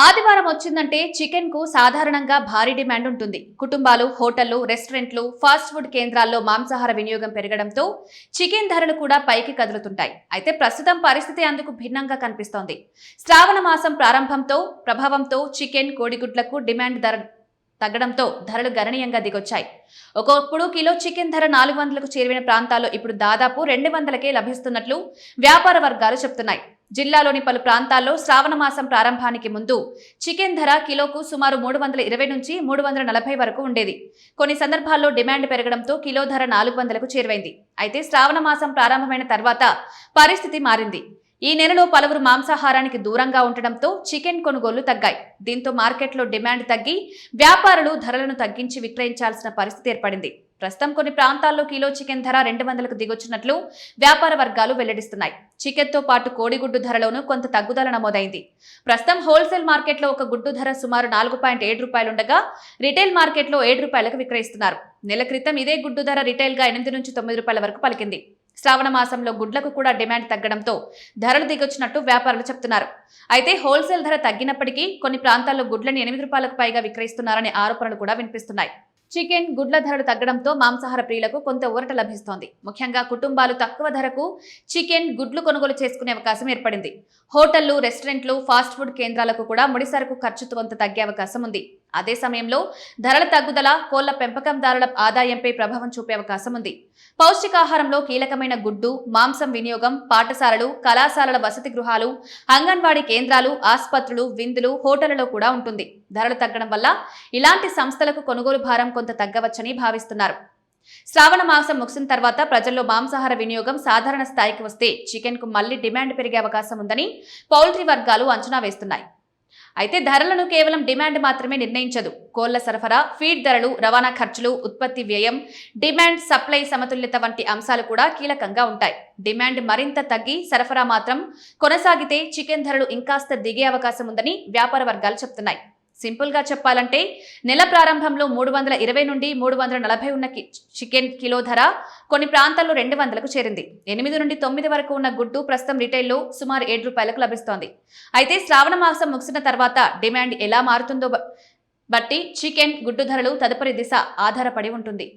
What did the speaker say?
ఆదివారం వచ్చిందంటే చికెన్ కు సాధారణంగా భారీ డిమాండ్ ఉంటుంది. కుటుంబాలు, హోటళ్లు, రెస్టారెంట్లు, ఫాస్ట్ ఫుడ్ కేంద్రాల్లో మాంసాహార వినియోగం పెరగడంతో చికెన్ ధరలు కూడా పైకి కదులుతుంటాయి. అయితే ప్రస్తుతం పరిస్థితి అందుకు భిన్నంగా కనిపిస్తోంది. శ్రావణ మాసం ప్రభావంతో చికెన్, కోడిగుడ్లకు డిమాండ్ తగ్గడంతో ధరలు గణనీయంగా దిగొచ్చాయి. ఒకప్పుడు కిలో చికెన్ ధర 400లకు చేరిన ప్రాంతాల్లో ఇప్పుడు దాదాపు 200కే లభిస్తున్నట్లు వ్యాపార వర్గాలు చెబుతున్నాయి. జిల్లాలోని పలు ప్రాంతాల్లో శ్రావణ మాసం ప్రారంభానికి ముందు చికెన్ ధర కిలోకు సుమారు 320 నుంచి 340 వరకు ఉండేది. కొన్ని సందర్భాల్లో డిమాండ్ పెరగడంతో కిలో ధర 400లకు చేరువైంది. అయితే శ్రావణ మాసం ప్రారంభమైన తర్వాత పరిస్థితి మారింది. ఈ నెలలో పలువురు మాంసాహారానికి దూరంగా ఉండటంతో చికెన్ కొనుగోళ్లు తగ్గాయి. దీంతో మార్కెట్లో డిమాండ్ తగ్గి వ్యాపారులు ధరలను తగ్గించి విక్రయించాల్సిన పరిస్థితి ఏర్పడింది. ప్రస్తుతం కొన్ని ప్రాంతాల్లో కిలో చికెన్ ధర 200లకు దిగొచ్చినట్లు వ్యాపార వర్గాలు వెల్లడిస్తున్నాయి. చికెన్తో పాటు కోడిగుడ్డు ధరలోనూ కొంత తగ్గుదల నమోదైంది. ప్రస్తుతం హోల్సేల్ మార్కెట్లో ఒక గుడ్డు ధర సుమారు 4.7 రూపాయలుండగా రిటైల్ మార్కెట్లో 7 రూపాయలకు విక్రయిస్తున్నారు. నెల క్రితం ఇదే గుడ్డు ధర రిటైల్గా 8 నుంచి 9 రూపాయల వరకు పలికింది. శ్రావణ మాసంలో గుడ్లకు కూడా డిమాండ్ తగ్గడంతో ధరలు దిగొచ్చినట్టు వ్యాపారులు చెబుతున్నారు. అయితే హోల్సేల్ ధర తగ్గినప్పటికీ కొన్ని ప్రాంతాల్లో గుడ్లను 8 రూపాయలకు పైగా విక్రయిస్తున్నారనే ఆరోపణలు కూడా వినిపిస్తున్నాయి. చికెన్, గుడ్ల ధరలు తగ్గడంతో మాంసాహార ప్రియులకు కొంత ఊరట లభిస్తోంది. ముఖ్యంగా కుటుంబాలు తక్కువ ధరకు చికెన్, గుడ్లు కొనుగోలు చేసుకునే అవకాశం ఏర్పడింది. హోటళ్లు, రెస్టారెంట్లు, ఫాస్ట్ ఫుడ్ కేంద్రాలకు కూడా ముడిసరకు ఖర్చు కొంత తగ్గే అవకాశం ఉంది. అదే సమయంలో ధరల తగ్గుదల కోళ్ల పెంపకందారుల ఆదాయంపై ప్రభావం చూపే అవకాశం ఉంది. పౌష్టికాహారంలో కీలకమైన గుడ్డు, మాంసం వినియోగం పాఠశాలలు, కళాశాలల వసతి గృహాలు, అంగన్వాడీ కేంద్రాలు, ఆసుపత్రులు, విందులు, హోటళ్లలో కూడా ఉంటుంది. ధరలు తగ్గడం వల్ల ఇలాంటి సంస్థలకు కొనుగోలు భారం కొంత తగ్గవచ్చని భావిస్తున్నారు. శ్రావణ మాసం ముగిసిన తర్వాత ప్రజల్లో మాంసాహార వినియోగం సాధారణ స్థాయికి వస్తే చికెన్ కు మళ్లీ డిమాండ్ పెరిగే అవకాశం ఉందని పౌల్ట్రీ వర్గాలు అంచనా వేస్తున్నాయి. అయితే ధరలను కేవలం డిమాండ్ మాత్రమే నిర్ణయించదు. కోళ్ల సరఫరా, ఫీడ్ ధరలు, రవాణా ఖర్చులు, ఉత్పత్తి వ్యయం, డిమాండ్ సప్లై సమతుల్యత వంటి అంశాలు కూడా కీలకంగా ఉంటాయి. డిమాండ్ మరింత తగ్గి సరఫరా మాత్రం కొనసాగితే చికెన్ ధరలు ఇంకాస్త దిగే అవకాశం ఉందని వ్యాపార వర్గాలు చెప్తున్నాయి. సింపుల్ గా చెప్పాలంటే నెల ప్రారంభంలో 320 నుండి 340 ఉన్న చికెన్ కిలో ధర కొన్ని ప్రాంతాల్లో 200లకు చేరింది. 8 నుండి 9 వరకు ఉన్న గుడ్డు ప్రస్తుతం రిటైల్లో సుమారు 7 రూపాయలకు లభిస్తోంది. అయితే శ్రావణ మాసం ముగిసిన తర్వాత డిమాండ్ ఎలా మారుతుందో బట్టి చికెన్, గుడ్డు ధరలు తదుపరి దిశ ఆధారపడి ఉంటుంది.